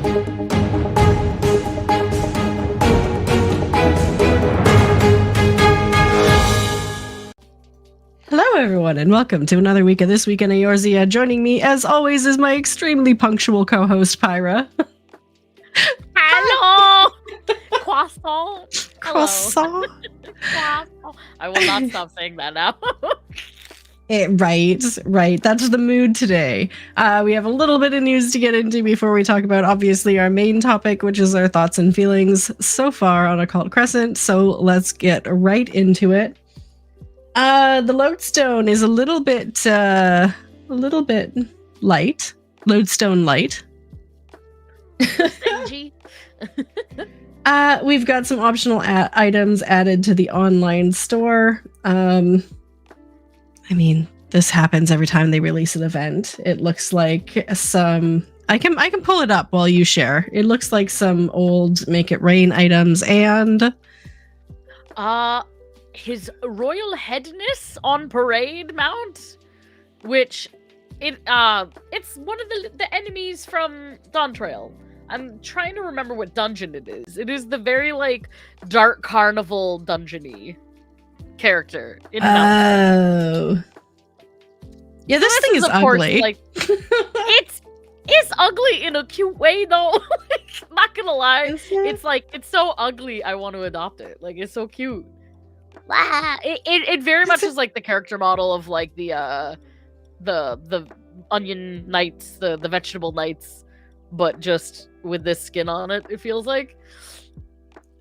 Hello, everyone, and welcome to another week of This Week in Eorzea. Joining me, as always, is my extremely punctual co-host, Pyra. Hello! Croissant! Croissant? Croissant. I will not stop saying that now. Right. That's the mood today. We have a little bit of news to get into before we talk about, obviously, our main topic, which is our thoughts and feelings so far on Occult Crescent. So let's get right into it. The lodestone is a little bit light. Lodestone light. Stingy. We've got some optional items added to the online store. I mean, this happens every time they release an event. It looks like some... I can pull it up while you share. It looks like some old Make It Rain items and... his royal headness on parade mount, which it's one of the enemies from Dawn Trail. I'm trying to remember what dungeon it is. It is the very like dark carnival dungeony character in Oh. Yeah, this thing is ugly. Like, it's ugly in a cute way though. Not gonna lie. It's like it's so ugly I want to adopt it. Like it's so cute. It very much is like the character model of like the onion knights, the vegetable knights, but just with this skin on it. It feels like.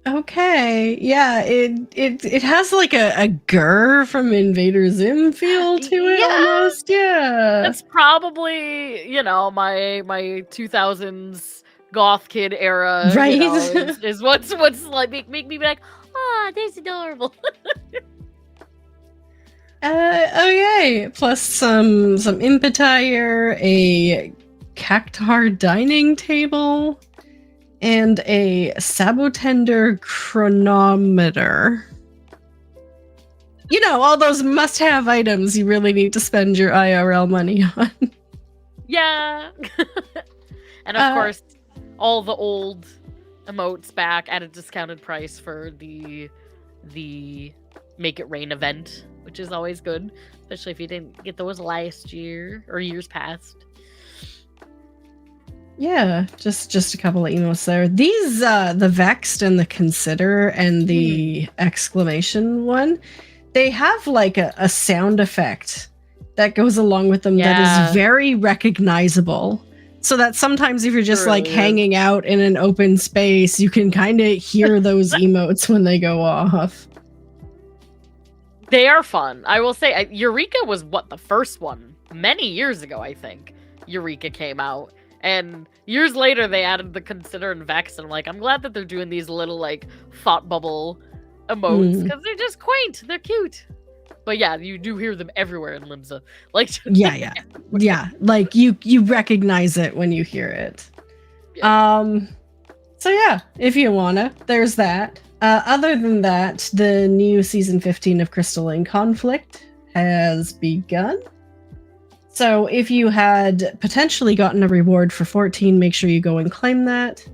Okay, yeah, it has like a Gur from Invader Zim feel to it almost. Yeah, that's probably my 2000s goth kid era, right? Is what's like make me be like. Ah, that's adorable. Okay. Plus some impetire, a cactar dining table, and a sabotender chronometer. You know, all those must-have items you really need to spend your IRL money on. Yeah. And of course, all the old emotes back at a discounted price for the Make It Rain event, which is always good, especially if you didn't get those last year or years past. Yeah, just a couple of emotes there. These the Vexed and the Consider and the exclamation one, they have like a sound effect that goes along with them that is very recognizable. So that sometimes if you're just like hanging out in an open space, you can kind of hear those emotes when they go off. They are fun. I will say, Eureka was the first one. Many years ago, I think, Eureka came out. And years later, they added the Consider and Vex. And I'm glad that they're doing these little like thought bubble emotes because they're just quaint. They're cute. But yeah, you do hear them everywhere in Limsa. Like yeah. Like you recognize it when you hear it. Yeah. So yeah, if you wanna, there's that. Other than that, the new season 15 of Crystalline Conflict has begun. So if you had potentially gotten a reward for 14, make sure you go and claim that.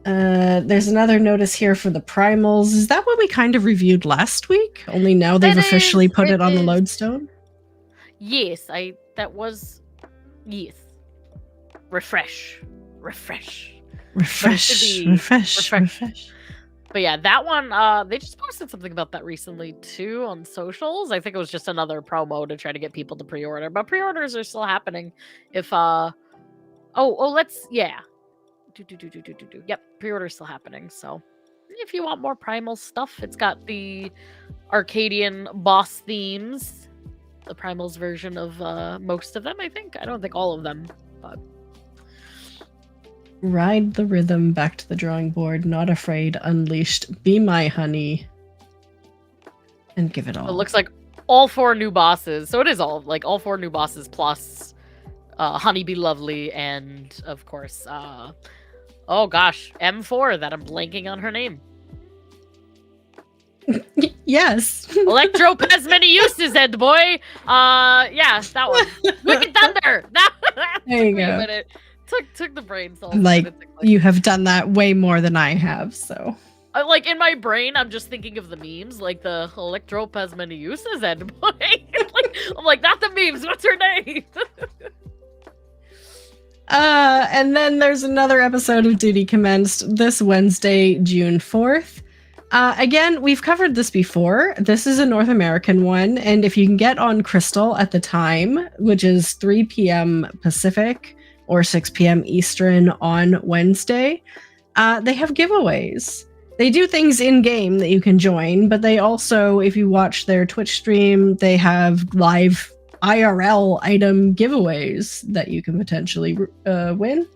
There's another notice here for the primals. Is that what we kind of reviewed last week? Only now they've officially put it on the lodestone? Yes, yes. Refresh. But yeah, that one, they just posted something about that recently too on socials. I think it was just another promo to try to get people to pre-order, but pre-orders are still happening. If Yep, pre-order's still happening. So if you want more primal stuff, it's got the Arcadian boss themes, the primals version of most of them, I think. I don't think all of them, but ride the rhythm, back to the drawing board, not afraid, unleashed, be my honey, and give it all. It looks like all 4 new bosses. So it is all 4 new bosses plus Honey Be Lovely and of course oh gosh, M4 that I'm blanking on her name. Yes. Electro has many uses, Ed boy. Yeah, that one. Wicked Thunder. That there you took me go. a minute took the brain cells. Like, you have done that way more than I have, so. Like, in my brain, I'm just thinking of the memes, like the Electrope has many uses, and I'm like, not the memes, what's her name? And then there's another episode of Duty Commenced this Wednesday, June 4th. Again, we've covered this before. This is a North American one, and if you can get on Crystal at the time, which is 3 p.m. Pacific or 6 p.m. Eastern on Wednesday, they have giveaways. They do things in-game that you can join, but they also, if you watch their Twitch stream, they have live IRL item giveaways that you can potentially win.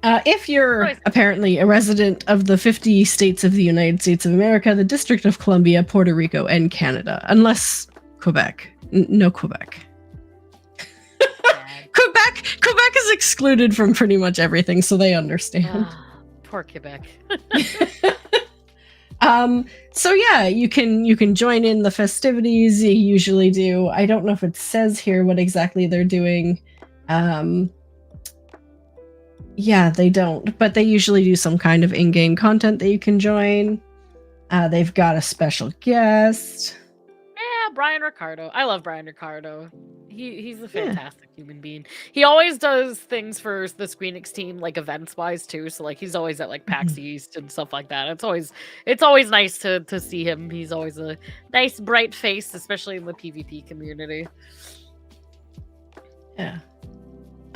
If you're apparently a resident of the 50 states of the United States of America, the District of Columbia, Puerto Rico, and Canada, unless Quebec. No Quebec. Quebec is excluded from pretty much everything, so they understand. Poor Quebec. So yeah, you can join in the festivities. You usually do. I don't know if it says here what exactly they're doing. Yeah, they don't, but they usually do some kind of in-game content that you can join. They've got a special guest. Yeah, Brian Ricardo. I love Brian Ricardo. He's a fantastic human being. He always does things for the Squeenix team, like events wise too. So like he's always at like PAX East and stuff like that. It's always nice to see him. He's always a nice bright face, especially in the PvP community. Yeah.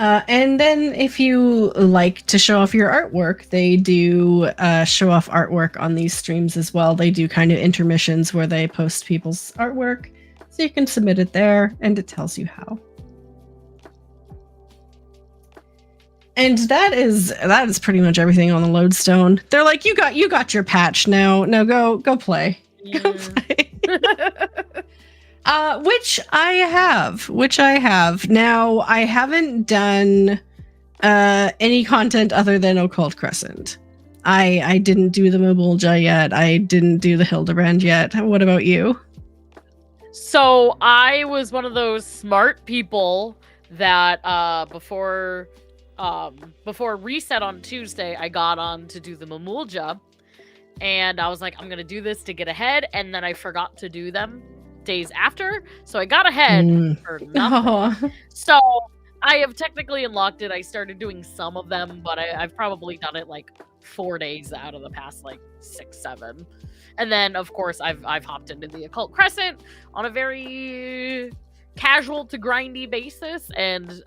And then if you like to show off your artwork, they do show off artwork on these streams as well. They do kind of intermissions where they post people's artwork. So you can submit it there, and it tells you how. And that is pretty much everything on the Lodestone. They're like, you got your patch now. No, go play. Yeah. Go play. Which I have. Now, I haven't done any content other than Occult Crescent. I didn't do the Mobilja yet. I didn't do the Hildebrand yet. What about you? So I was one of those smart people that before reset on Tuesday, I got on to do the Mamulja, and I was like, I'm gonna do this to get ahead, and then I forgot to do them days after, so I got ahead for nothing. So I have technically unlocked it. I started doing some of them, but I've probably done it like 4 days out of the past like 6, 7. And then, of course, I've hopped into the Occult Crescent on a very casual to grindy basis, and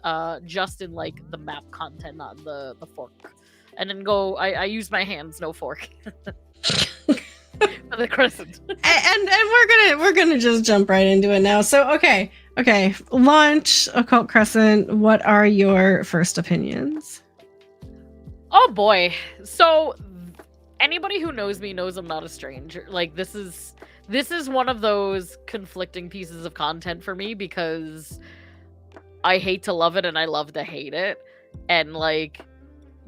just in like the map content, not the fork. And then I use my hands, no fork. For the Crescent. and we're gonna just jump right into it now. So okay, launch Occult Crescent. What are your first opinions? Oh boy, so. Anybody who knows me knows I'm not a stranger. Like, this is one of those conflicting pieces of content for me, because I hate to love it and I love to hate it. And like,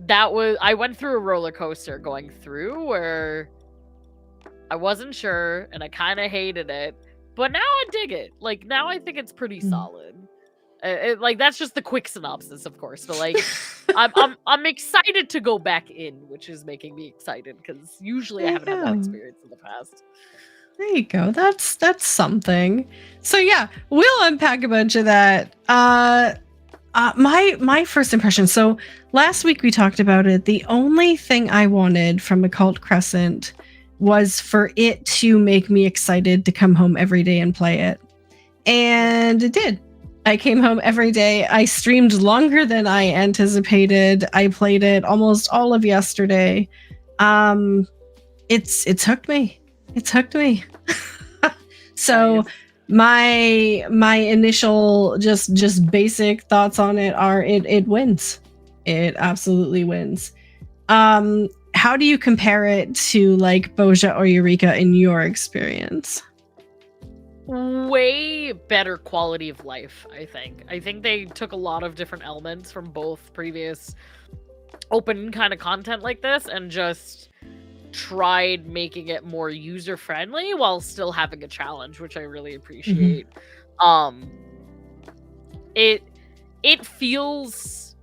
I went through a roller coaster going through where I wasn't sure and I kind of hated it, but now I dig it. Like, now I think it's pretty solid. Like, that's just the quick synopsis, of course, but like I'm excited to go back in, which is making me excited, because usually I haven't had that experience in the past. There you go. That's something. So yeah, we'll unpack a bunch of that. My first impression. So last week we talked about it. The only thing I wanted from Occult Crescent was for it to make me excited to come home every day and play it, and it did. I came home every day. I streamed longer than I anticipated. I played it almost all of yesterday. It's hooked me. It's hooked me. So my initial just basic thoughts on it are it wins. It absolutely wins. How do you compare it to like Boja or Eureka in your experience? Way better quality of life, I think. I think they took a lot of different elements from both previous open kind of content like this and just tried making it more user-friendly while still having a challenge, which I really appreciate. it feels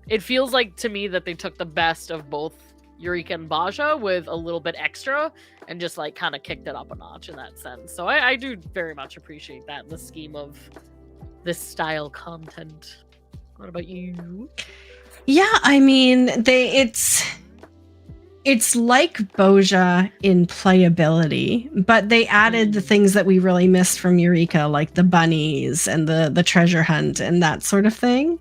like to me that they took the best of both Eureka and Baja with a little bit extra and just like kind of kicked it up a notch in that sense. So I do very much appreciate that in the scheme of this style content. What about you? Yeah, I mean, it's like Boja in playability, but they added the things that we really missed from Eureka, like the bunnies and the treasure hunt and that sort of thing.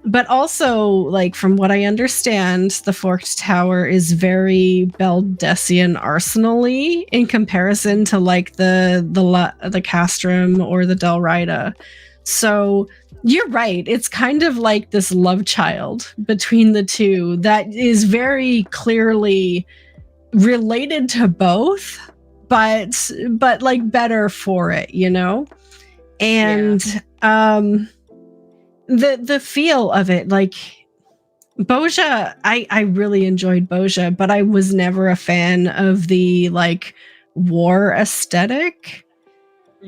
But also, like, from what I understand, the Forked Tower is very Beldesian Arsenal-y in comparison to like the Castrum or the Delrida. So you're right. It's kind of like this love child between the two that is very clearly related to both, but like better for it, you know? And the feel of it, like Boja, I really enjoyed Boja, but I was never a fan of the like war aesthetic.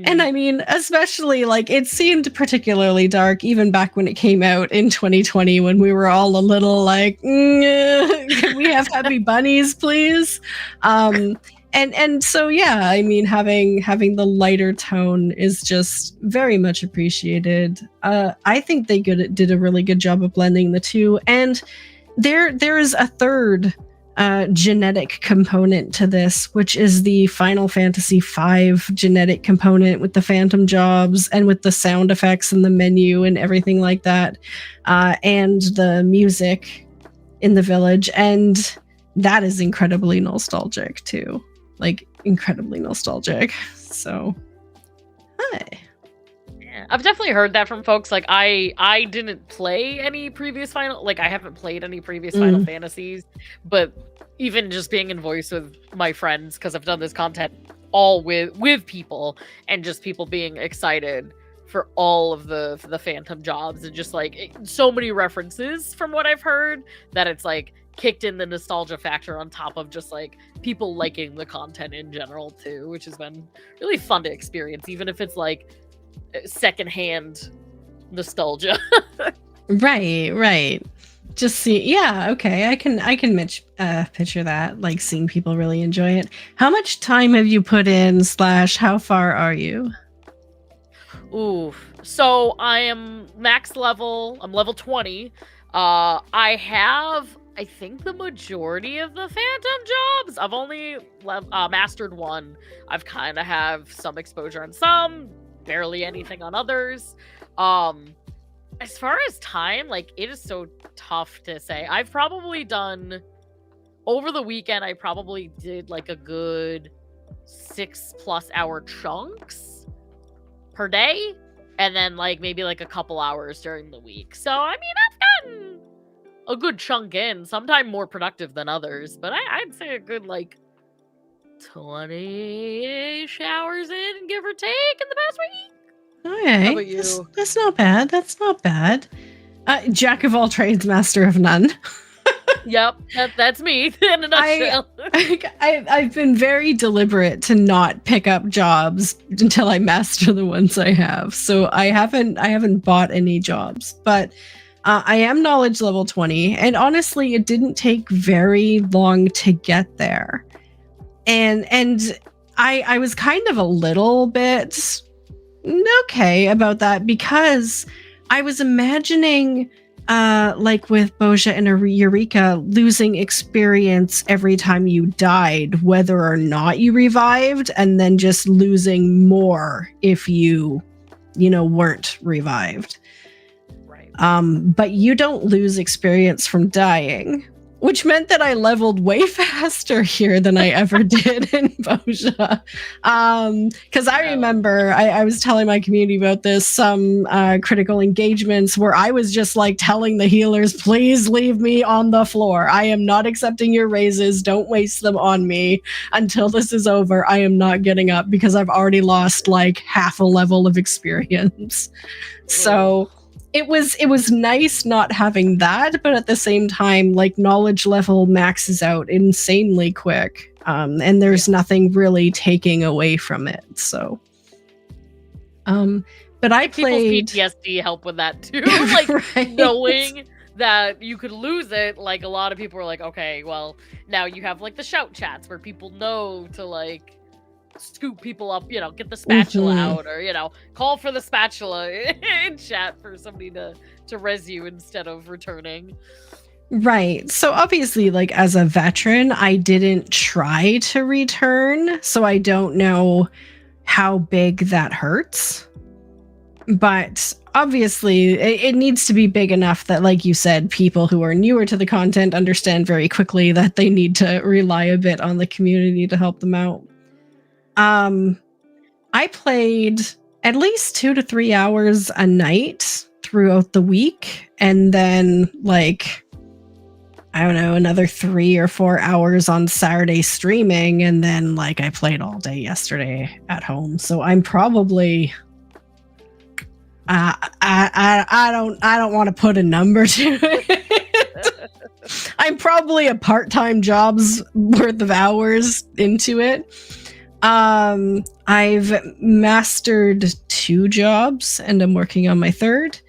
And I mean, especially like it seemed particularly dark even back when it came out in 2020 when we were all a little like, can we have happy bunnies, please? And so yeah, I mean, having the lighter tone is just very much appreciated. I think they did a really good job of blending the two, and there is a third genetic component to this, which is the Final Fantasy V genetic component with the phantom jobs and with the sound effects and the menu and everything like that, and the music in the village, and that is incredibly nostalgic too. Like incredibly nostalgic. So hi. Yeah, I've definitely heard that from folks. Like I didn't play any previous Final, like I haven't played any previous Final Fantasies, but even just being in voice with my friends, because I've done this content all with people, and just people being excited for all of the phantom jobs, and just like so many references from what I've heard that it's like kicked in the nostalgia factor on top of just like people liking the content in general too, which has been really fun to experience, even if it's like secondhand nostalgia. Right. Just see, yeah, okay, I can picture that, like seeing people really enjoy it. How much time have you put in / how far are you? Ooh, so I am max level. I'm level 20. I have, I think, the majority of the phantom jobs. I've only mastered one. I've kind of have some exposure on some, barely anything on others. As far as time, like, it is so tough to say. I've probably done, over the weekend, I probably did like a good 6+ hour chunks per day, and then like maybe like a couple hours during the week. So I mean, I've gotten a good chunk in, sometimes more productive than others, but I'd say a good like 20-ish hours in, give or take, in the past week. Okay, how about you? That's not bad. That's not bad. Jack of all trades, master of none. Yep, that's me in a nutshell. I've been very deliberate to not pick up jobs until I master the ones I have. So I haven't bought any jobs, but I am knowledge level 20, and honestly, it didn't take very long to get there. And I was kind of a little bit okay about that, because I was imagining like with Boja and Eureka, losing experience every time you died, whether or not you revived, and then just losing more if you weren't revived. Right. But you don't lose experience from dying, which meant that I leveled way faster here than I ever did in Boja. Because I remember I was telling my community about this, some critical engagements where I was just like telling the healers, please leave me on the floor. I am not accepting your raises. Don't waste them on me until this is over. I am not getting up because I've already lost like half a level of experience. So it was nice not having that, but at the same time, like, knowledge level maxes out insanely quick, and there's nothing really taking away from it. So, But I People's played PTSD help with that too. Like Right. knowing that you could lose it, like a lot of people are like, okay, well, now you have like the shout chats where people know to like scoop people up, you know, get the spatula out, or you know, call for the spatula in chat for somebody to res you instead of returning. Right. So obviously, like as a veteran, I didn't try to return, so I don't know how big that hurts. But obviously, it needs to be big enough that, like you said, people who are newer to the content understand very quickly that they need to rely a bit on the community to help them out. I played at least 2 to 3 hours a night throughout the week, and then like I don't know, another 3 or 4 hours on Saturday streaming, and then like I played all day yesterday at home. So I'm probably I don't want to put a number to it. I'm probably a part-time job's worth of hours into it. I've mastered 2 jobs and I'm working on my 3rd.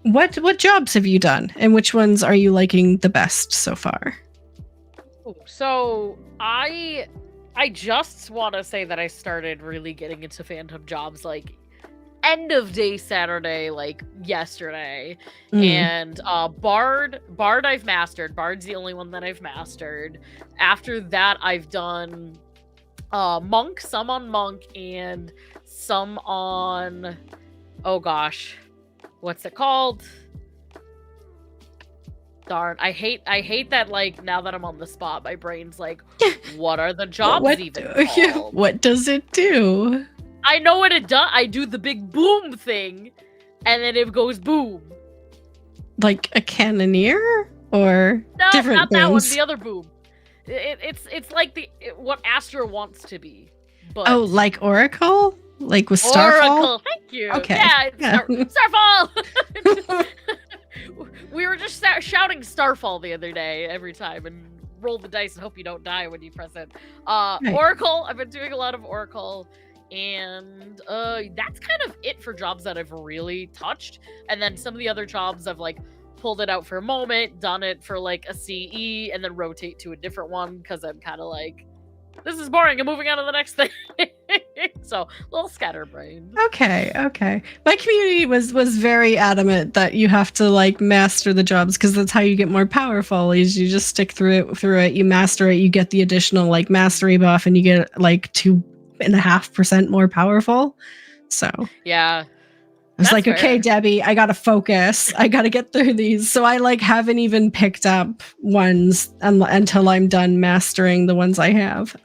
What jobs have you done, and which ones are you liking the best so far? So I just want to say that I started really getting into Phantom jobs like end of day Saturday, like yesterday. And Bard I've mastered. Bard's the only one that I've mastered. After that, I've done Monk, some on Monk, and some on, oh gosh, what's it called? Darn, I hate that, like, now that I'm on the spot, my brain's like, what are the jobs even called? What does it do? I know what it does. I do the big boom thing, and then it goes boom. Like a cannoneer? Or no, different not things? That one, the other boom. It's like what Astra wants to be. But oh, like Oracle? Like with Starfall? Oracle, thank you. Okay. Yeah. Starfall! We were just shouting Starfall the other day every time, and roll the dice and hope you don't die when you press it. Right. Oracle, I've been doing a lot of Oracle, and that's kind of it for jobs that I've really touched. And then some of the other jobs I've like pulled it out for a moment, done it for like a CE, and then rotate to a different one because I'm kind of like, this is boring, I'm moving on to the next thing. So, a little scatterbrained. Okay. My community was very adamant that you have to like master the jobs because that's how you get more powerful. Is you just stick through it, you master it, you get the additional like mastery buff, and you get like 2.5% more powerful. So yeah. I was like, fair. Okay, Debbie, I gotta focus. I gotta get through these. So I like haven't even picked up ones until I'm done mastering the ones I have.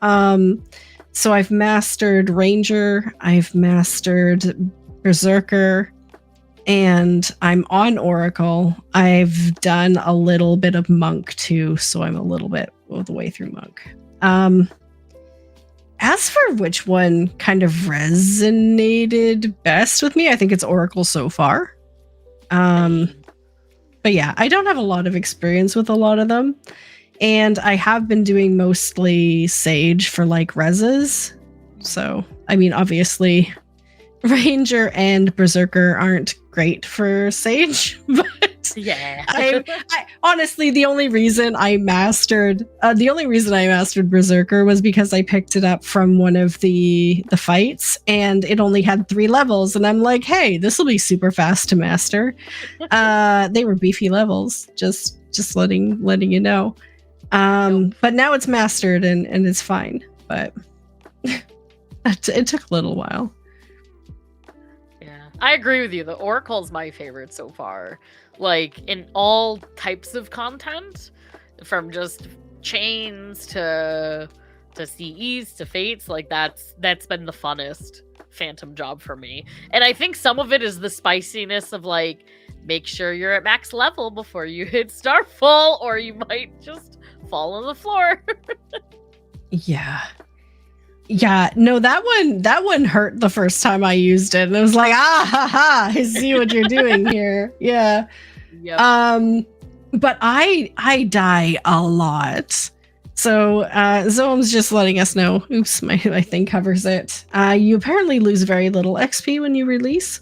So I've mastered Ranger, I've mastered Berserker, and I'm on Oracle. I've done a little bit of Monk too, so I'm a little bit of the way through Monk. As for which one kind of resonated best with me, I think it's Oracle so far. But yeah, I don't have a lot of experience with a lot of them. And I have been doing mostly Sage for like reses. So, I mean, obviously, Ranger and Berserker aren't great for Sage, but yeah. I honestly, the only reason I mastered Berserker was because I picked it up from one of the fights, and it only had 3 levels, and I'm like, hey, this will be super fast to master. They were beefy levels, just letting you know. But now it's mastered and it's fine, but it took a little while. Yeah, I agree with you. The Oracle's my favorite so far. Like, in all types of content, from just chains to CEs to fates, like that's been the funnest Phantom job for me. And I think some of it is the spiciness of like, make sure you're at max level before you hit Starfall, or you might just fall on the floor. Yeah, no, that one hurt the first time I used it, and it was like, ha, I see what you're doing here. Yeah. Yep. But I die a lot. So Zoam's just letting us know. Oops, my thing covers it. You apparently lose very little XP when you release.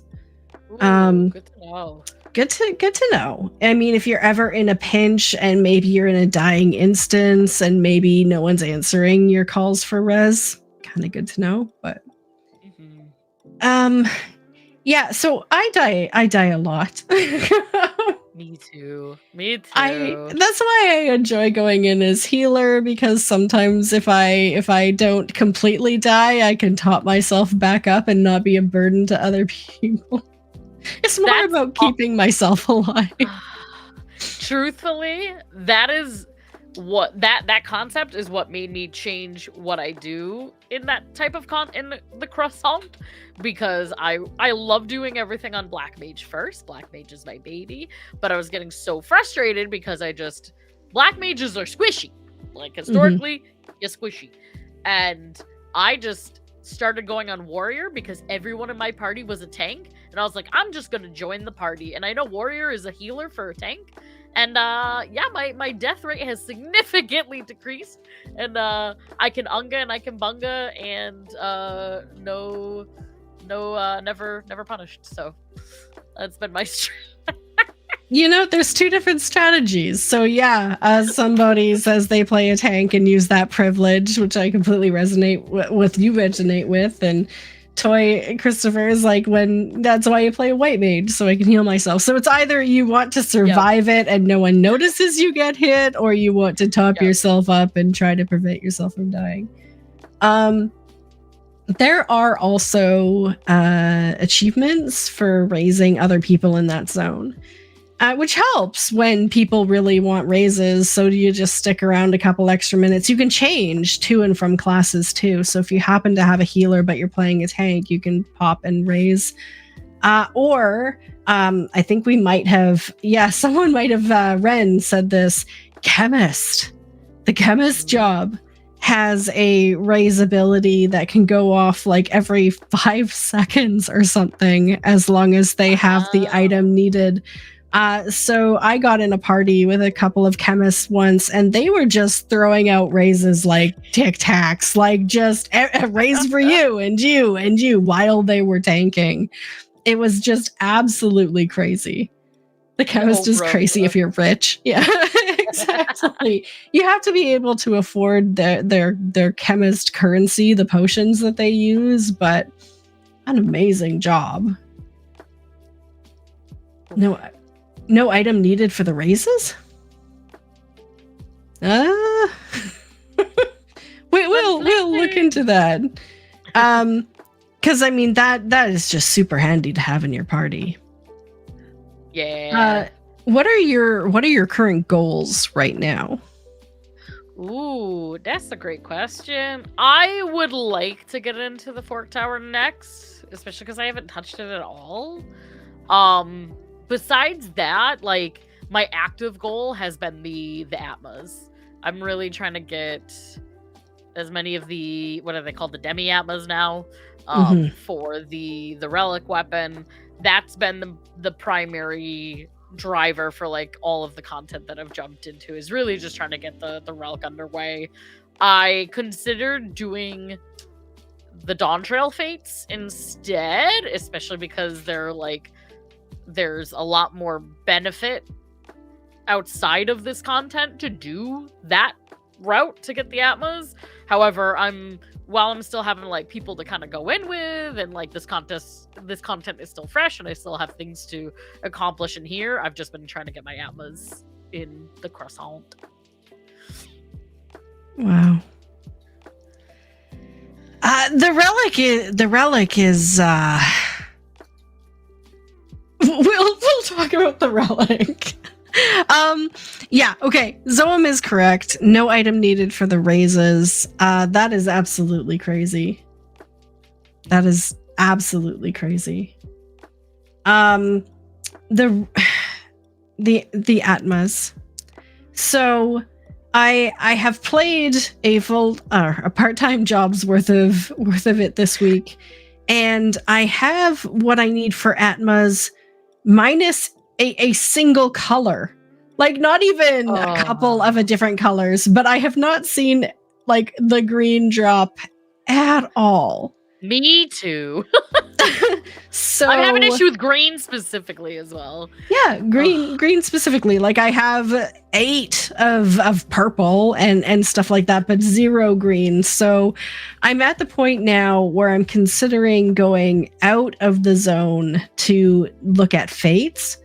Ooh, good to know. Good to know. I mean, if you're ever in a pinch and maybe you're in a dying instance and maybe no one's answering your calls for res, kind of good to know. But yeah. So I die a lot. Me too. That's why I enjoy going in as healer, because sometimes if I don't completely die, I can top myself back up and not be a burden to other people. It's more about keeping myself alive. Truthfully, that is what that concept is what made me change what I do in that type of in the Croissant, because I love doing everything on Black Mage first. Black Mage is my baby, but I was getting so frustrated because Black Mages are squishy. Like historically, you're squishy. And I just started going on Warrior because everyone in my party was a tank, and I was like, I'm just gonna join the party. And I know Warrior is a healer for a tank, and yeah, my death rate has significantly decreased, and I can unga and I can bunga, and never punished. So that's been my there's two different strategies. So yeah, somebody says they play a tank and use that privilege, which I completely resonate with, and Toy Christopher is like, that's why you play a white mage, so I can heal myself. So it's either you want to survive it and no one notices you get hit, or you want to top yourself up and try to prevent yourself from dying. There are also achievements for raising other people in that zone. Which helps when people really want raises. So do you just stick around a couple extra minutes? You can change to and from classes too. So if you happen to have a healer but you're playing a tank, you can pop and raise. Or I think we might have, someone might have, Ren said this, chemist. The chemist job has a raise ability that can go off like every 5 seconds or something, as long as they have the item needed. So I got in a party with a couple of chemists once, and they were just throwing out raises like Tic Tacs, like just a raise for you and you and you while they were tanking. It was just absolutely crazy. The chemist is crazy if you're rich. Yeah, exactly. You have to be able to afford their chemist currency, the potions that they use, but an amazing job. No item needed for the raises? We'll look into that. Because I mean that is just super handy to have in your party. Yeah. What are your current goals right now? Ooh, that's a great question. I would like to get into the Fork Tower next, especially because I haven't touched it at all. Besides that, like, my active goal has been the Atmas. I'm really trying to get as many of the, what are they called, the Demi Atmas now, for the relic weapon. That's been the primary driver for like all of the content that I've jumped into, is really just trying to get the relic underway. I considered doing the Dawn Trail Fates instead, especially because there's a lot more benefit outside of this content to do that route to get the Atmas. However, while I'm still having like people to kind of go in with, and like this content is still fresh and I still have things to accomplish in here, I've just been trying to get my Atmas in the Croissant. Wow. The relic is we'll talk about the relic. Yeah, okay. Zoam is correct. No item needed for the raises. That is absolutely crazy. That is absolutely crazy. The Atmas. So I have played a part-time job's worth of it this week, and I have what I need for Atmas minus a single color. Like, not even a couple of a different colors, but I have not seen, like, the green drop at all. Me too. So I have an issue with green specifically as well. Yeah, green specifically. Like, I have 8 of purple and stuff like that, but 0 green. So I'm at the point now where I'm considering going out of the zone to look at fates.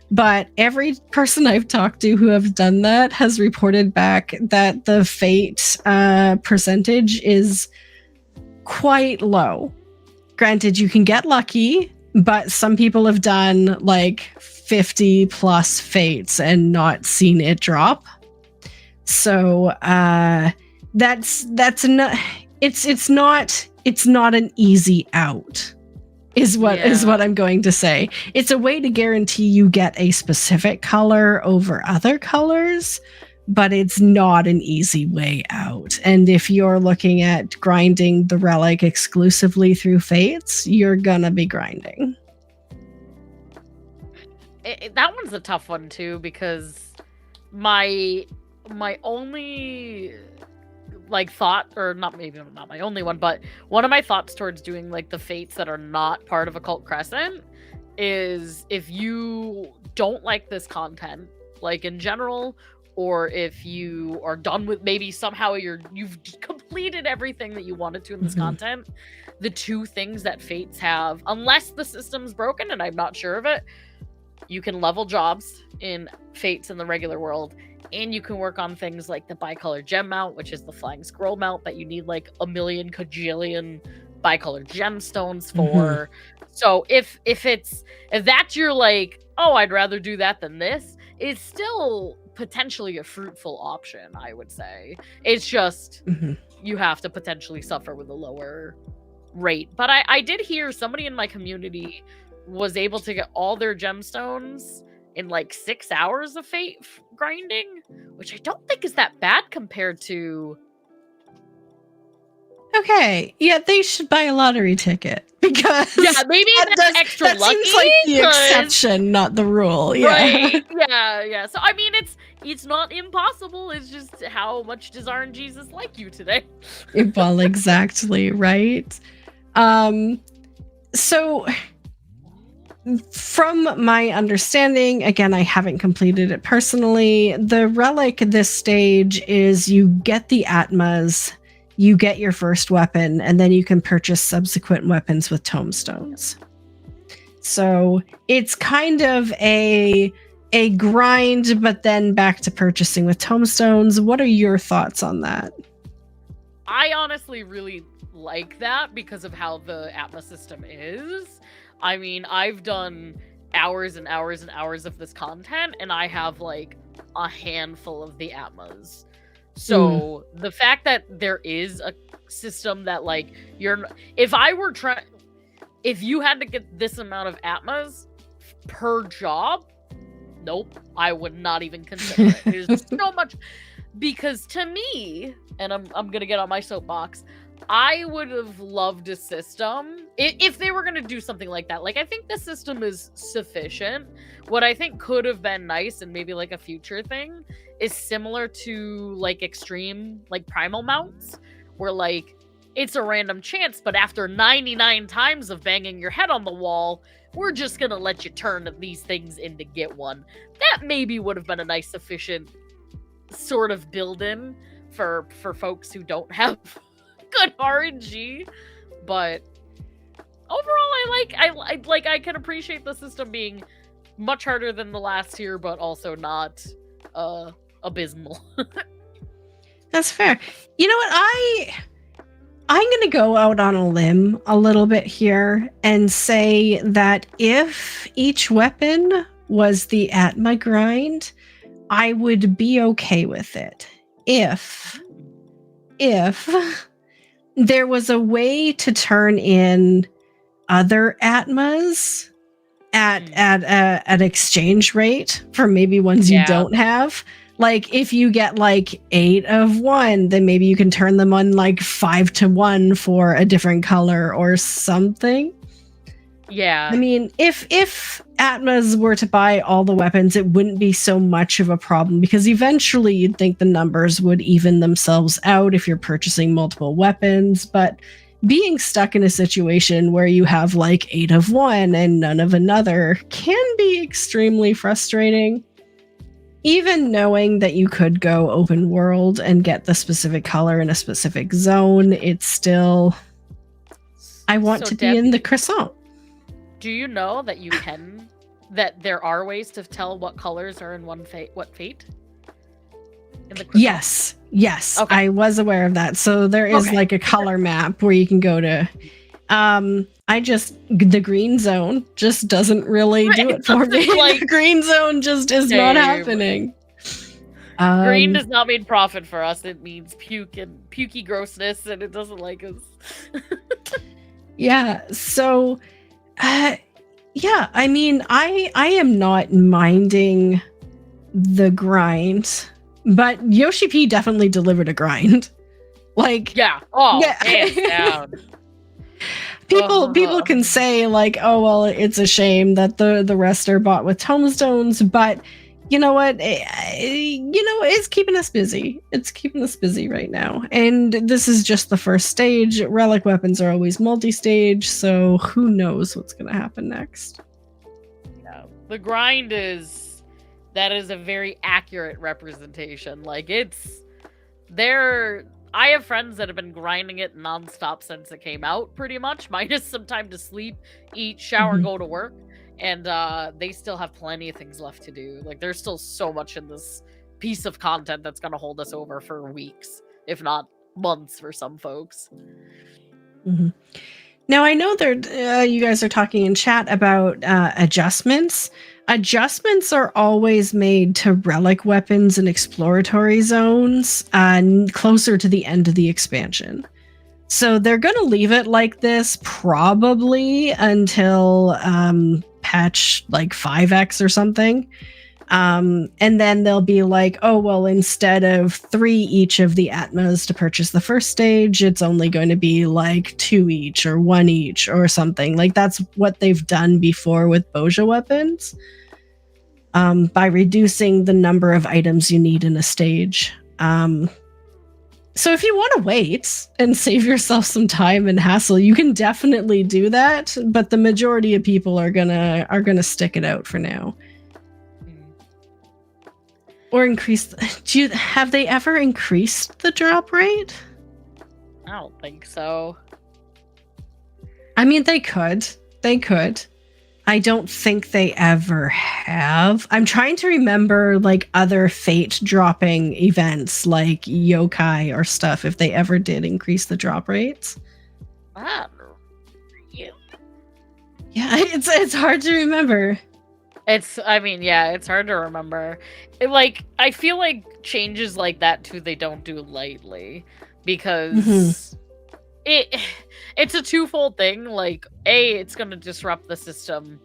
But every person I've talked to who have done that has reported back that the fate percentage is quite low. Granted, you can get lucky, but some people have done like 50 plus fates and not seen it drop. So that's not it's not an easy out. Is what I'm going to say. It's a way to guarantee you get a specific color over other colors, but it's not an easy way out. And if you're looking at grinding the relic exclusively through fates, you're gonna be grinding. That one's a tough one too, because my only like thought, or not my only one, but one of my thoughts towards doing like the fates that are not part of Occult Crescent is, if you don't like this content, like in general, or if you are done with, maybe somehow you've completed everything that you wanted to in this content, the 2 things that fates have, unless the system's broken, and I'm not sure of it, you can level jobs in fates in the regular world, and you can work on things like the bicolor gem mount, which is the flying scroll mount that you need like a million kajillion bicolor gemstones for. So if that's your like, oh, I'd rather do that than this, it's still potentially a fruitful option, I would say. It's just you have to potentially suffer with a lower rate. But I did hear somebody in my community was able to get all their gemstones in like 6 hours of fate grinding, which I don't think is that bad compared to... Okay, yeah, they should buy a lottery ticket, because maybe that's extra that lucky. Seems like the exception, not the rule. Yeah. Right. Yeah. So I mean, it's not impossible. It's just, how much does RNGesus like you today? Well, exactly, right. So from my understanding, again, I haven't completed it personally, the relic at this stage is you get the Atmas, you get your first weapon, and then you can purchase subsequent weapons with tomestones. So it's kind of a grind, but then back to purchasing with tomestones. What are your thoughts on that? I honestly really like that because of how the Atma system is. I mean, I've done hours and hours and hours of this content, and I have like a handful of the Atmas. So the fact that there is a system that like if you had to get this amount of Atmas per job, nope, I would not even consider it. There's so much, because to me, and I'm gonna get on my soapbox, I would have loved a system if they were going to do something like that. Like, I think the system is sufficient. What I think could have been nice, and maybe like a future thing, is similar to like extreme, like primal mounts, where like it's a random chance, but after 99 times of banging your head on the wall, we're just going to let you turn these things in to get one. That maybe would have been a nice, sufficient sort of build-in for folks who don't have good RNG. But overall, I can appreciate the system being much harder than the last tier, but also not abysmal. That's fair. You know what? I'm going to go out on a limb a little bit here and say that if each weapon was the Atma grind, I would be okay with it. If there was a way to turn in other Atmas at exchange rate for maybe ones you don't have. Like, if you get like 8 of one, then maybe you can turn them on like 5 to 1 for a different color or something. Yeah. I mean, if Atmas were to buy all the weapons, it wouldn't be so much of a problem because eventually you'd think the numbers would even themselves out if you're purchasing multiple weapons. But being stuck in a situation where you have like 8 of one and none of another can be extremely frustrating. Even knowing that you could go open world and get the specific color in a specific zone, it's still... I want to be in the Croissant. Do you know that you can, that there are ways to tell what colors are in what fate? In the Croissant? Yes. Okay. I was aware of that. So there is like a color map where you can go to. The green zone just doesn't really do it for me. Like, the green zone just is not happening. Green does not mean profit for us. It means puke and pukey grossness, and it doesn't like us. Yeah. So, yeah. I mean, I am not minding the grind, but Yoshi P definitely delivered a grind. Like, yeah. Oh, yeah. Hands down. People can say like, oh well, it's a shame that the rest are bought with tomestones, but you know what? It's keeping us busy. It's keeping us busy right now, and this is just the first stage. Relic weapons are always multi-stage, so who knows what's gonna happen next? Yeah, the grind is a very accurate representation. Like it's there. I have friends that have been grinding it nonstop since it came out, pretty much, minus some time to sleep, eat, shower, go to work, and they still have plenty of things left to do. Like, there's still so much in this piece of content that's going to hold us over for weeks, if not months for some folks. Now, I know you guys are talking in chat about adjustments. Adjustments are always made to relic weapons and exploratory zones closer to the end of the expansion. So they're going to leave it like this probably until patch like 5X or something. And then they'll be like, oh, well, instead of 3 each of the Atmas to purchase the first stage, it's only going to be like 2 each or 1 each or something. Like that's what they've done before with Bozja weapons. By reducing the number of items you need in a stage. So if you want to wait and save yourself some time and hassle, you can definitely do that. But the majority of people are gonna stick it out for now. Or increase. Have they ever increased the drop rate? I don't think so. I mean, they could. They could. I don't think they ever have. I'm trying to remember like other fate dropping events like yokai or stuff if they ever did increase the drop rates. Yeah, it's hard to remember. It's hard to remember. I feel like changes like that too, they don't do lightly because it's a twofold thing. Like, A, it's going to disrupt the system.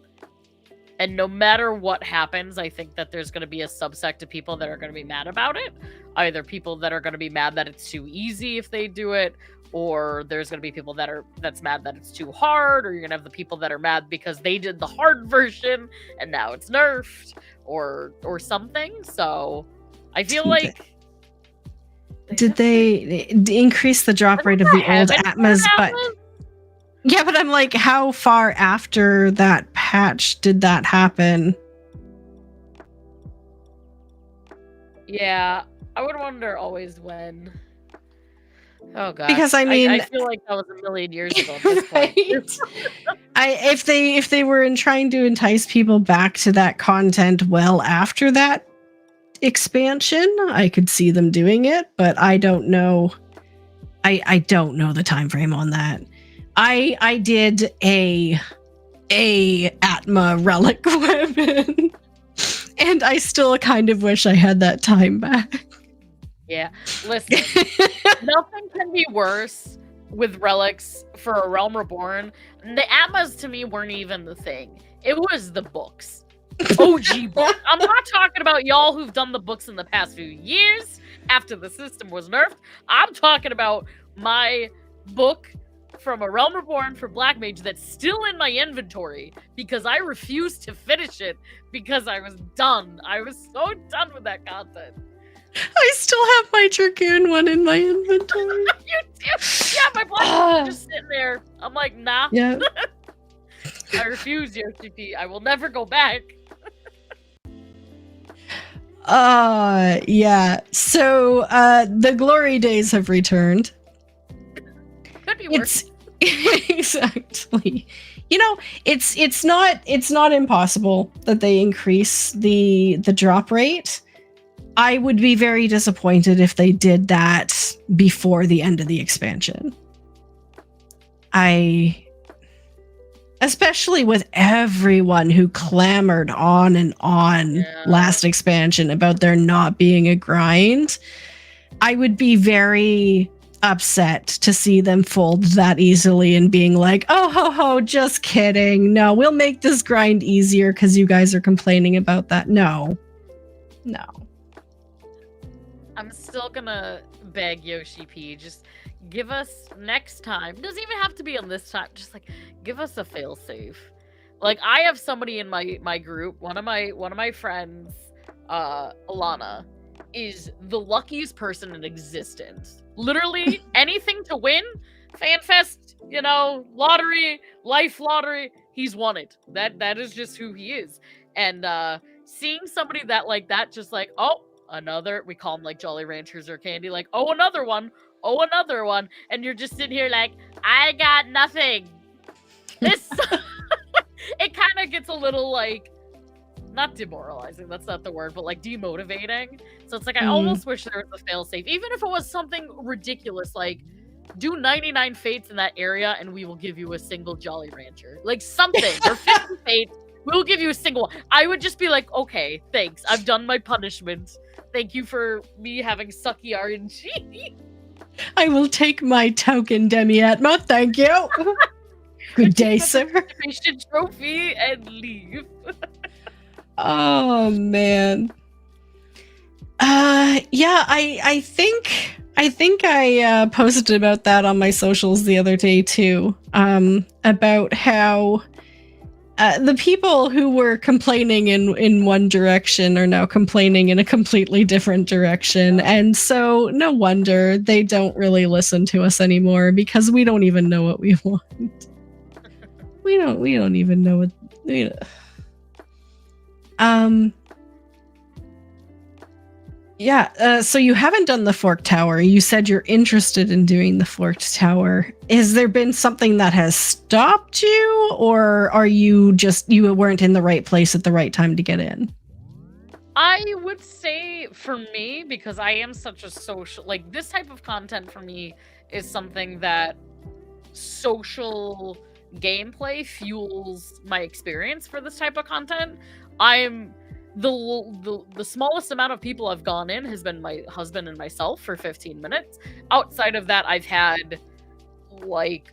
And no matter what happens, I think that there's going to be a subsect of people that are going to be mad about it. Either people that are going to be mad that it's too easy if they do it, or there's going to be people that's mad that it's too hard, or you're going to have the people that are mad because they did the hard version and now it's nerfed, or something. So I feel like... Did they increase the drop rate of the old Atmas? But yeah, but I'm like, how far after that patch did that happen? Yeah, I would wonder always when. Oh god, because I mean, I feel like that was a million years ago at this point. If they were trying to entice people back to that content well after that expansion, I could see them doing it, but I don't know. I don't know the time frame on that. I did a Atma relic weapon, and I still kind of wish I had that time back. Yeah, listen, nothing can be worse with relics for a Realm Reborn. The Atmas to me weren't even the thing. It was the books. OG book. I'm not talking about y'all who've done the books in the past few years after the system was nerfed. I'm talking about my book from a Realm Reborn for Black Mage that's still in my inventory because I refused to finish it because I was done. I was so done with that content. I still have my Dragoon one in my inventory. You do? Yeah, my Black Mage is just sitting there. I'm like, nah. Yeah. I refuse, Yoshi. I will never go back. Yeah. So, the glory days have returned. Could be worse. Exactly. You know, it's not impossible that they increase the drop rate. I would be very disappointed if they did that before the end of the expansion. Especially with everyone who clamored on and on last expansion about there not being a grind, I would be very upset to see them fold that easily and being like, oh, ho, just kidding. No, we'll make this grind easier because you guys are complaining about that. No. I'm still gonna beg Yoshi P, just give us next time. Doesn't even have to be on this time. Just like give us a failsafe. Like I have somebody in my group, one of my friends, Alana, is the luckiest person in existence. Literally anything to win, FanFest, lottery, life lottery, he's won it. That is just who he is. And seeing somebody that like that, just like, oh, another, we call them like Jolly Ranchers or Candy, like, oh, another one, and you're just sitting here like, I got nothing. This, it kind of gets a little like, not demoralizing, that's not the word, but like demotivating. So it's like, I almost wish there was a failsafe, even if it was something ridiculous, like do 99 fates in that area and we will give you a single Jolly Rancher, like something, or 50 fates, we'll give you a single one. I would just be like, okay, thanks, I've done my punishment. Thank you for me having sucky RNG. I will take my token, Demi-Atma. Thank you. Good day, sir. Participation trophy and leave. Oh man. Yeah, I think I posted about that on my socials the other day too. About how the people who were complaining in one direction are now complaining in a completely different direction. And so no wonder they don't really listen to us anymore, because we don't even know what we want. We don't even know what so you haven't done the Forked Tower. You said you're interested in doing the Forked Tower. Has there been something that has stopped you, or are you weren't in the right place at the right time to get in? I would say for me, because I am such a social, like this type of content for me is something that social gameplay fuels my experience for this type of content. I'm the smallest amount of people I've gone in has been my husband and myself for 15 minutes. Outside of that, I've had like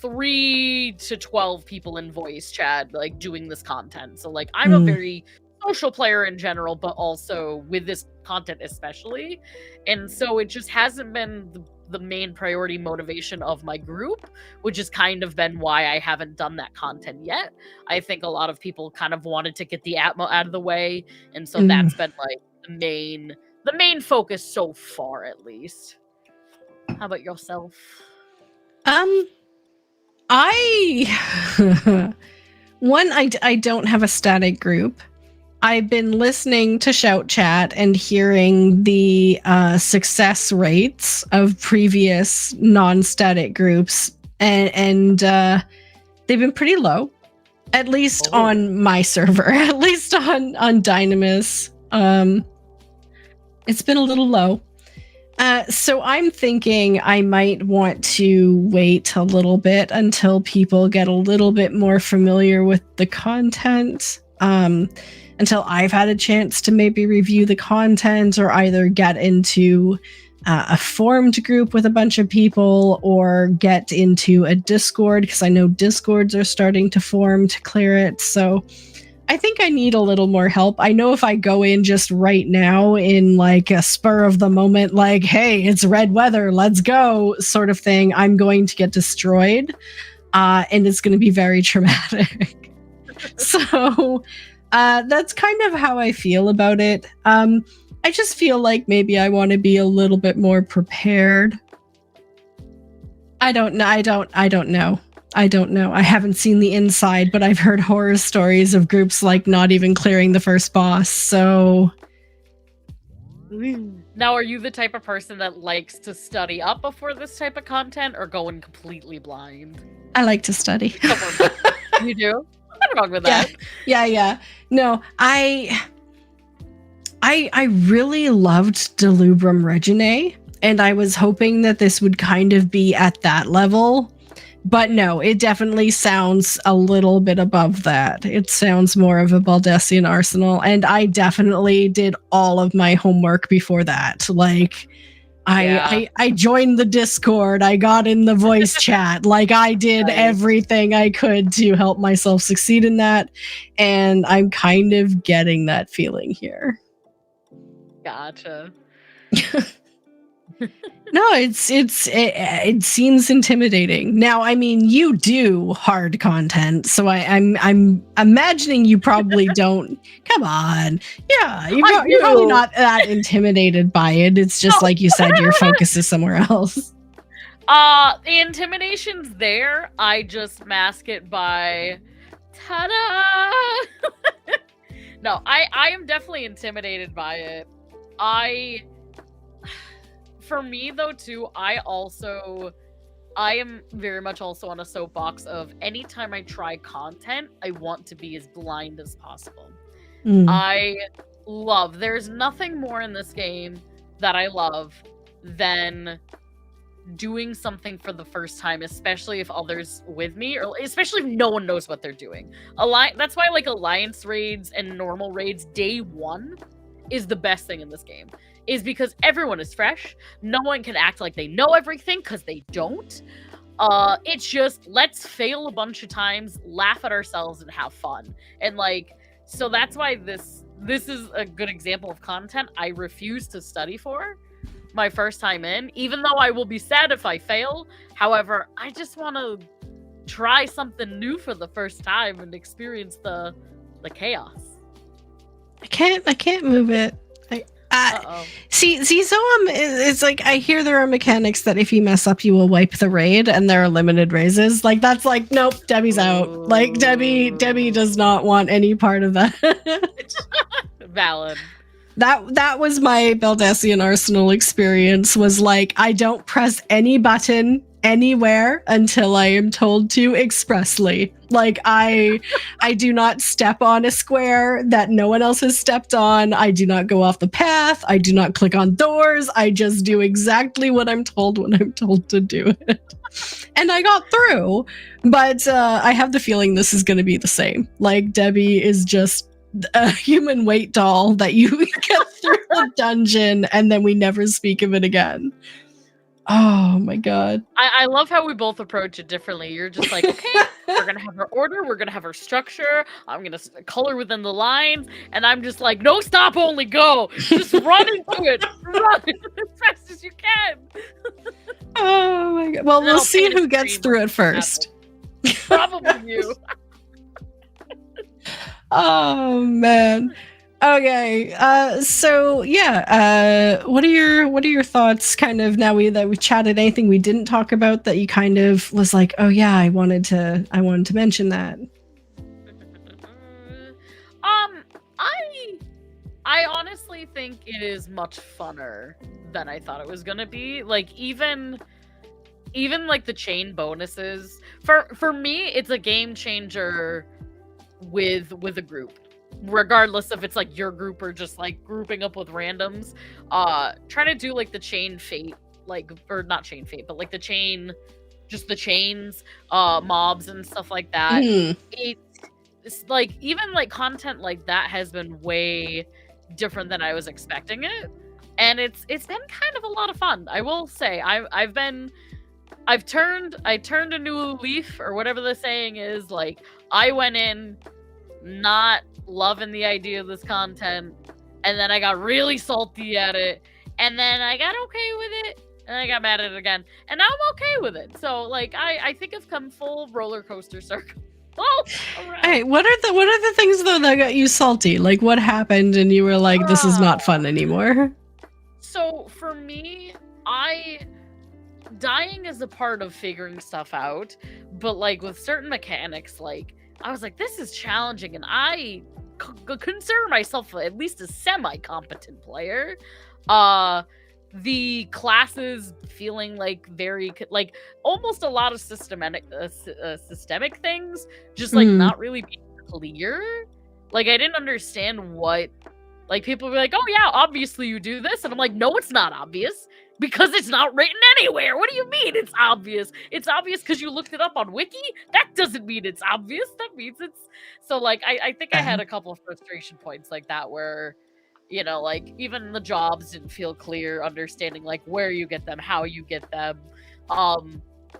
3 to 12 people in voice chat like doing this content. So like I'm a very social player in general, but also with this content especially. And so it just hasn't been the main priority motivation of my group, which has kind of been why I haven't done that content yet. I think a lot of people kind of wanted to get the Atmo out of the way, and so that's been like the main focus so far, at least. How about yourself? I don't have a static group. I've been listening to Shout Chat and hearing the success rates of previous non-static groups, and they've been pretty low, at least on my server, at least on Dynamis. It's been a little low. So I'm thinking I might want to wait a little bit until people get a little bit more familiar with the content. Until I've had a chance to maybe review the content, or either get into a formed group with a bunch of people, or get into a Discord, because I know Discords are starting to form to clear it. So I think I need a little more help. I know if I go in just right now in like a spur of the moment, like, hey, it's red weather, let's go sort of thing, I'm going to get destroyed. And it's going to be very traumatic. So that's kind of how I feel about it. I just feel like maybe I want to be a little bit more prepared. I don't know. I don't know. I haven't seen the inside, but I've heard horror stories of groups like not even clearing the first boss. So now, are you the type of person that likes to study up before this type of content, or going completely blind? I like to study. You do? Nothing wrong with that. Yeah. No, I really loved Delubrum Reginae, and I was hoping that this would kind of be at that level. But no, it definitely sounds a little bit above that. It sounds more of a Baldessian Arsenal, and I definitely did all of my homework before that. Like, I joined the Discord, I got in the voice chat, like I did everything I could to help myself succeed in that, and I'm kind of getting that feeling here. Gotcha. No, it seems intimidating. Now, I mean, you do hard content, so I'm imagining you probably don't. Come on, yeah, you're probably not that intimidated by it. It's just like you said, your focus is somewhere else. The intimidation's there. I just mask it by, ta-da! No, I am definitely intimidated by it. For me, though, too, I am very much also on a soapbox of anytime I try content, I want to be as blind as possible. There's nothing more in this game that I love than doing something for the first time, especially if others with me, or especially if no one knows what they're doing. That's why, like, alliance raids and normal raids, day one is the best thing in this game. Is because everyone is fresh. No one can act like they know everything, because they don't. It's just, let's fail a bunch of times, laugh at ourselves, and have fun. And like, so that's why this is a good example of content I refuse to study for my first time in, even though I will be sad if I fail. However, I just want to try something new for the first time and experience the chaos. I can't move it. See, so it's like, I hear there are mechanics that if you mess up, you will wipe the raid, and there are limited raises. Like, that's like, nope, Debbie's out. Like, Debbie does not want any part of that. Valid. That was my Baldessian Arsenal experience, was like, I don't press any button anywhere until I am told to expressly. Like, I do not step on a square that no one else has stepped on. I do not go off the path. I do not click on doors. I just do exactly what I'm told when I'm told to do it. And I got through, but I have the feeling this is going to be the same. Like, Debbie is just a human weight doll that you get through the dungeon and then we never speak of it again. Oh my god. I love how we both approach it differently. You're just like, okay, we're gonna have our order, we're gonna have our structure, I'm gonna color within the lines, and I'm just like, no, stop, only go. Just run into it. Run as fast as you can. Oh my god. Well, we'll see who gets through it first. Probably you. Oh man. Okay, so yeah, what are your thoughts? Kind of now that we chatted, anything we didn't talk about that you kind of was like, oh yeah, I wanted to mention that. I honestly think it is much funner than I thought it was gonna be. Like, even like the chain bonuses, for me, it's a game changer with a group. Regardless if it's like your group or just like grouping up with randoms, trying to do like the chain fate, like, or not chain fate, but like the chains, mobs and stuff like that. It's like, even like content like that has been way different than I was expecting it, and it's been kind of a lot of fun. I will say, I turned a new leaf, or whatever the saying is. Like, I went in not loving the idea of this content, and then I got really salty at it, and then I got okay with it, and I got mad at it again, and now I'm okay with it. So like I think I've come full roller coaster circle. Oh, all right. Hey, what are the things though that got you salty? Like what happened and you were like, this is not fun anymore? So for me, dying is a part of figuring stuff out, but like with certain mechanics, like I was like, this is challenging, and I consider myself at least a semi-competent player. The classes feeling like very like almost a lot of systemic things just like not really being clear. Like I didn't understand what, like people were like, oh yeah, obviously you do this, and I'm like, no, it's not obvious because it's not written anywhere. What do you mean it's obvious? It's obvious because you looked it up on Wiki? That doesn't mean it's obvious. That means it's... So like I think I had a couple of frustration points like that where, you know, like even the jobs didn't feel clear, understanding like where you get them, how you get them.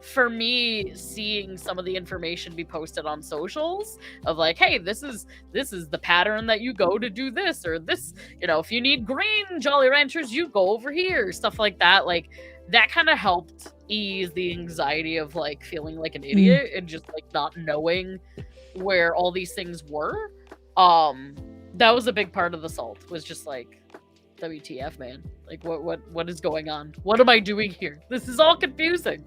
For me, seeing some of the information be posted on socials of like, hey, this is the pattern that you go to do this, or this, you know, if you need green Jolly Ranchers, you go over here, stuff like that. Like that kind of helped ease the anxiety of like feeling like an idiot and just like not knowing where all these things were. That was a big part of the salt, was just like, WTF, man. Like what is going on? What am I doing here? This is all confusing.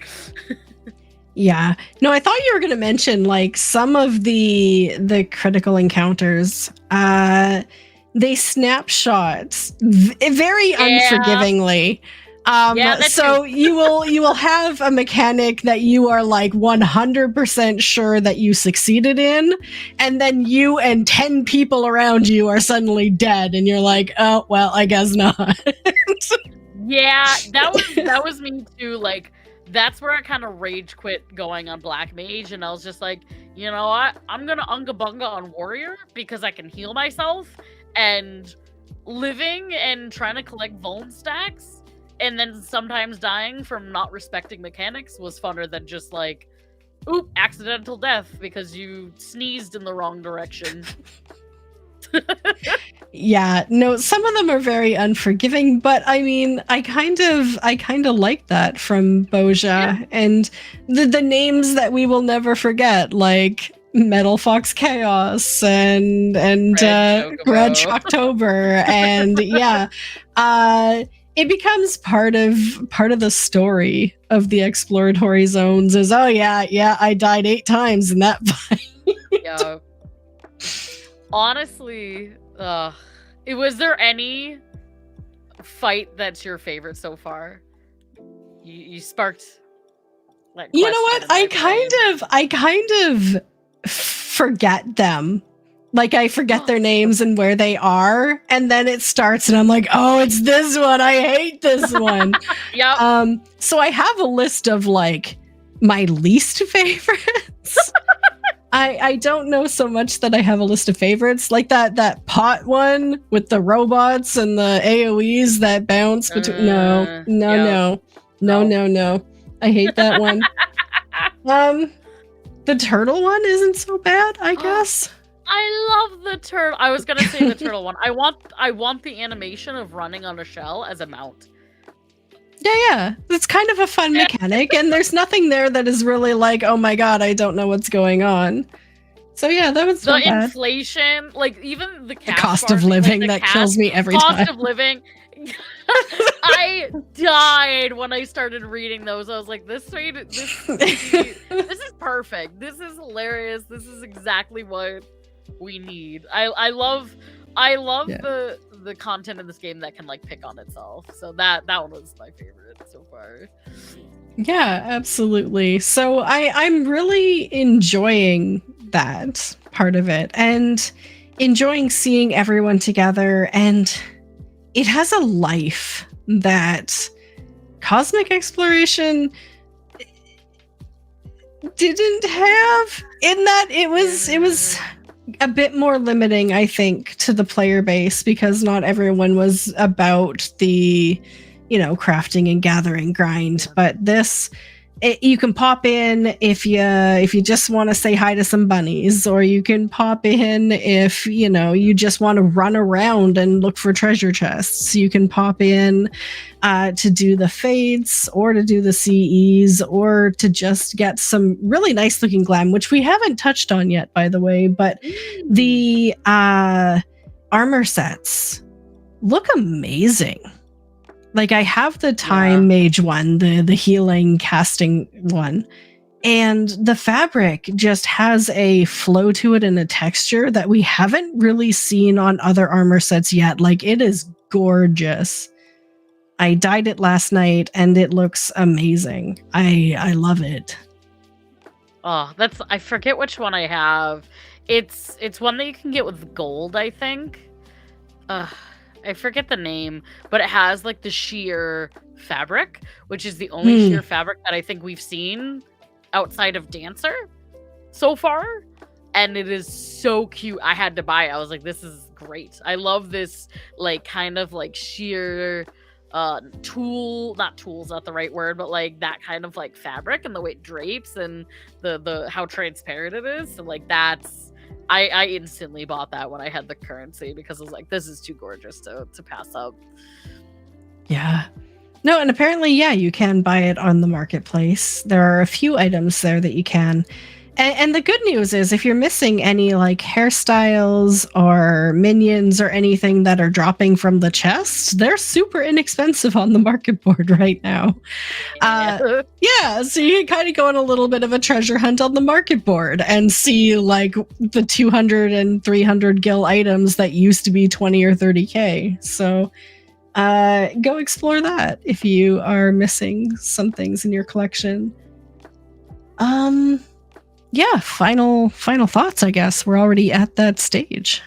Yeah. No, I thought you were going to mention like some of the critical encounters. They snapshot very unforgivingly. So you will have a mechanic that you are like 100% sure that you succeeded in, and then you and 10 people around you are suddenly dead, and you're like, oh well, I guess not. Yeah, that was me too. Like that's where I kind of rage quit going on Black Mage, and I was just like, you know what? I'm gonna Unga Bunga on Warrior because I can heal myself, and living and trying to collect Vuln stacks and then sometimes dying from not respecting mechanics was funner than just like, oop, accidental death because you sneezed in the wrong direction. Yeah, no, some of them are very unforgiving, but I mean, I kind of like that from Boja, and the names that we will never forget, like Metal Fox Chaos and Red Shocktober, and yeah, it becomes part of the story of the exploratory zones. Is oh yeah, I died 8 times in that fight. Yeah. Honestly, was there any fight that's your favorite so far? You sparked. Like, you know what? I kind of forget them. Like I forget their names and where they are, and then it starts, and I'm like, oh, it's this one. I hate this one. Yeah. So I have a list of like my least favorites. I don't know so much that I have a list of favorites, like that pot one with the robots and the AoEs that bounce between. No. I hate that one. The turtle one isn't so bad, I guess. I love the turtle. I was gonna say the turtle one. I want the animation of running on a shell as a mount. Yeah. It's kind of a fun mechanic, and there's nothing there that is really like, oh my god, I don't know what's going on. So yeah, that was the inflation, like even the cost of living that kills me every time. Cost of living. I died when I started reading those. I was like, this is perfect. This is hilarious. This is exactly what we need. I love the content in this game that can like pick on itself. So that one was my favorite so far. Yeah, absolutely. So I'm really enjoying that part of it and enjoying seeing everyone together, and it has a life that Cosmic Exploration didn't have, in that it was a bit more limiting, I think, to the player base, because not everyone was about the, crafting and gathering grind. But this, you can pop in if you just want to say hi to some bunnies, or you can pop in if you just want to run around and look for treasure chests. You can pop in to do the fates, or to do the CEs, or to just get some really nice looking glam, which we haven't touched on yet, by the way. But the armor sets look amazing. Like, I have the time mage one, the healing casting one, and the fabric just has a flow to it and a texture that we haven't really seen on other armor sets yet. Like, it is gorgeous. I dyed it last night and it looks amazing. I love it. Oh, I forget which one I have. It's one that you can get with gold, I think. I forget the name, but it has like the sheer fabric, which is the only sheer fabric that I think we've seen outside of Dancer so far. And it is so cute. I had to buy it. I was like, this is great. I love this like kind of like sheer not tool's not the right word, but like that kind of like fabric and the way it drapes and the how transparent it is. So like I instantly bought that when I had the currency, because I was like, this is too gorgeous to pass up. Yeah. No, and apparently, you can buy it on the marketplace. There are a few items there that you can. And the good news is, if you're missing any like hairstyles or minions or anything that are dropping from the chest, they're super inexpensive on the market board right now. So you can kind of go on a little bit of a treasure hunt on the market board and see like the 200 and 300 gil items that used to be 20 or 30k. So go explore that if you are missing some things in your collection. Final thoughts, I guess. We're already at that stage.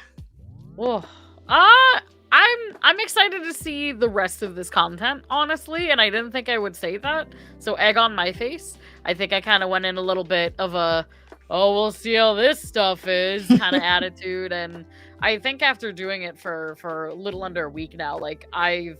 Oh, I'm excited to see the rest of this content, honestly, and I didn't think I would say that. So egg on my face. I think I kind of went in a little bit of a, we'll see how this stuff is kind of attitude, and I think after doing it for a little under a week now, like I've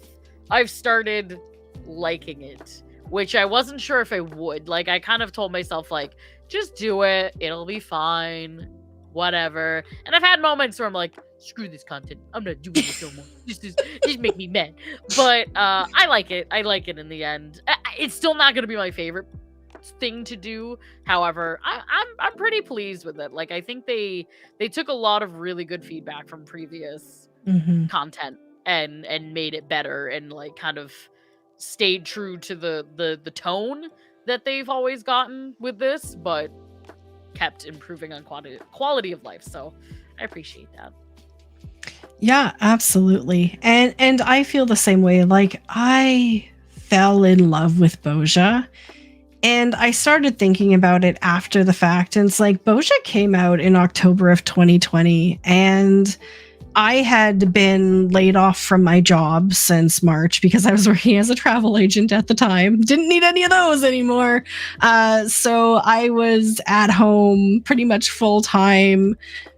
started liking it, which I wasn't sure if I would. Like, I kind of told myself like, just do it, it'll be fine, whatever. And I've had moments where I'm like, screw this content, I'm not doing it no more. Just make me mad. But I like it in the end. It's still not gonna be my favorite thing to do. However, I'm pretty pleased with it. Like, I think they took a lot of really good feedback from previous content and made it better, and like kind of stayed true to the tone that they've always gotten with this, but kept improving on quality of life. So I appreciate that. Yeah, absolutely. And I feel the same way. Like, I fell in love with Bozja, and I started thinking about it after the fact. And it's like, Bozja came out in October of 2020, and I had been laid off from my job since March because I was working as a travel agent at the time. Didn't need any of those anymore. So I was at home pretty much full time,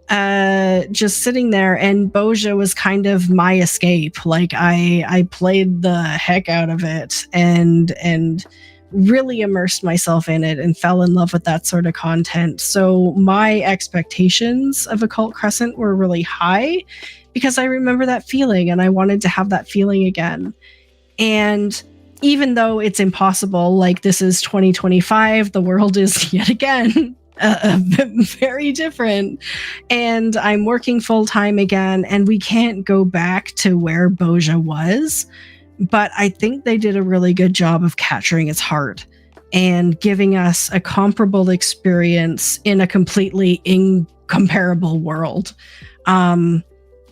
just sitting there, and Bozja was kind of my escape. Like, I played the heck out of it and really immersed myself in it and fell in love with that sort of content. So my expectations of Occult Crescent were really high because I remember that feeling and I wanted to have that feeling again. And even though it's impossible, like, this is 2025, the world is yet again very different, and I'm working full time again, and we can't go back to where Bozja was. But I think they did a really good job of capturing its heart and giving us a comparable experience in a completely incomparable world,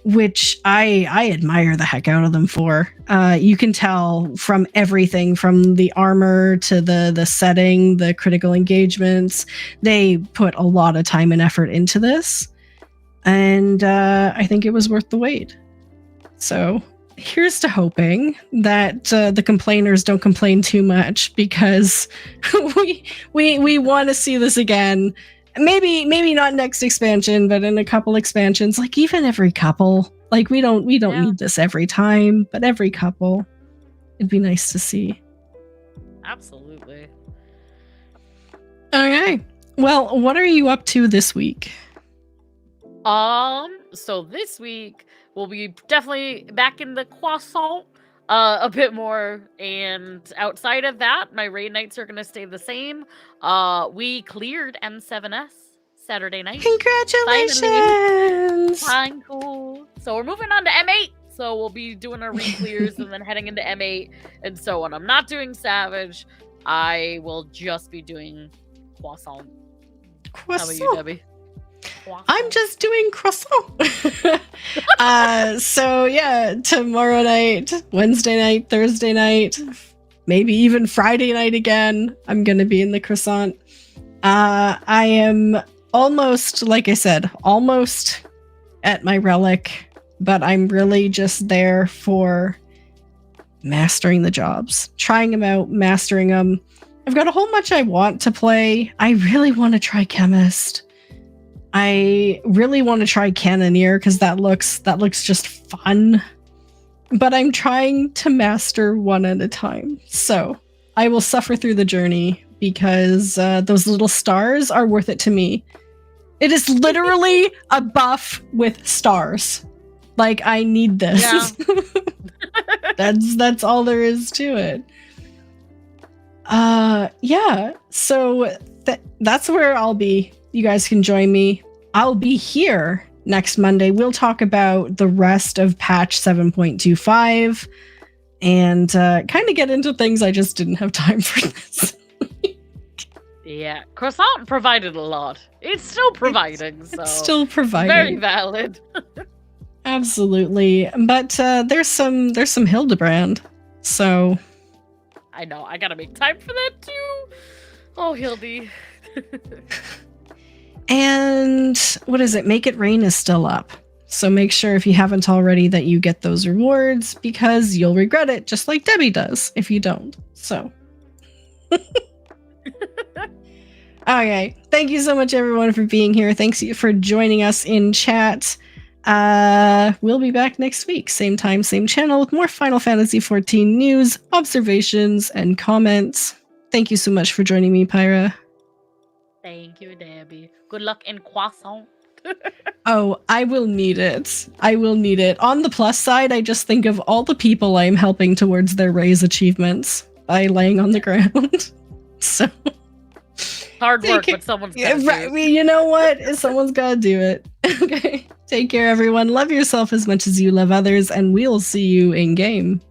which I admire the heck out of them for. You can tell from everything from the armor to the setting, the critical engagements. They put a lot of time and effort into this, and I think it was worth the wait. So here's to hoping that the complainers don't complain too much, because we want to see this again. Maybe not next expansion, but in a couple expansions, like even every couple. Like, we don't need this every time, but every couple, it'd be nice to see. Absolutely. Okay. Well, what are you up to this week? So this week we'll be definitely back in the Croissant a bit more, and outside of that, my raid nights are gonna stay the same. We cleared M7S Saturday night. Congratulations! Fine, cool. So we're moving on to M8. So we'll be doing our re-clears and then heading into M8 and so on. I'm not doing Savage. I will just be doing Croissant. How about you, Debbie? I'm just doing Croissant. So yeah, tomorrow night, Wednesday night, Thursday night, maybe even Friday night again, I'm gonna be in the Croissant. I am almost, like I said, almost at my relic, but I'm really just there for mastering the jobs, trying them out, mastering them. I've got a whole bunch I want to play. I really want to try Chemist. I really want to try Cannoneer because that looks just fun. But I'm trying to master one at a time. So I will suffer through the journey because those little stars are worth it to me. It is literally a buff with stars. Like, I need this. Yeah. That's all there is to it. Yeah. So that's where I'll be. You guys can join me. I'll be here next Monday. We'll talk about the rest of patch 7.25 and kind of get into things I just didn't have time for this. Yeah, Croissant provided a lot. It's still providing, so it's still providing. Very valid. Absolutely. But there's some Hildebrand. So I know, I gotta make time for that too. Oh, Hildy. And what is it? Make It Rain is still up. So make sure if you haven't already that you get those rewards because you'll regret it just like Debbie does if you don't. So okay. Thank you so much everyone for being here. Thanks for joining us in chat. We'll be back next week. Same time, same channel with more Final Fantasy XIV news, observations, and comments. Thank you so much for joining me, Pyra. Thank you, Debbie. Good luck in Croissant. Oh, I will need it. I will need it. On the plus side, I just think of all the people I'm helping towards their raise achievements by laying on the ground. So hard work, but someone's got to do it. You know what? Someone's got to do it. Okay. Take care, everyone. Love yourself as much as you love others, and we'll see you in game.